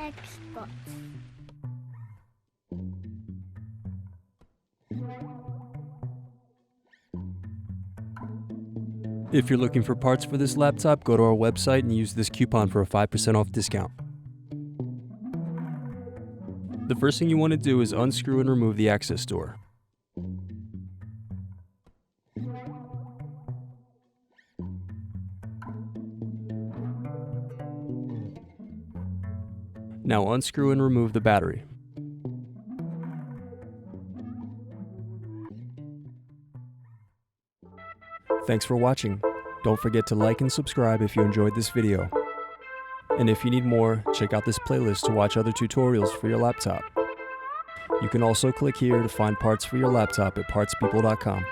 Xbox. If you're looking for parts for this laptop, go to our website and use this coupon for a 5% off discount. The first thing you want to do is unscrew and remove the access door. Now unscrew and remove the battery. Thanks for watching. Don't forget to like and subscribe if you enjoyed this video. And if you need more, check out this playlist to watch other tutorials for your laptop. You can also click here to find parts for your laptop at partspeople.com.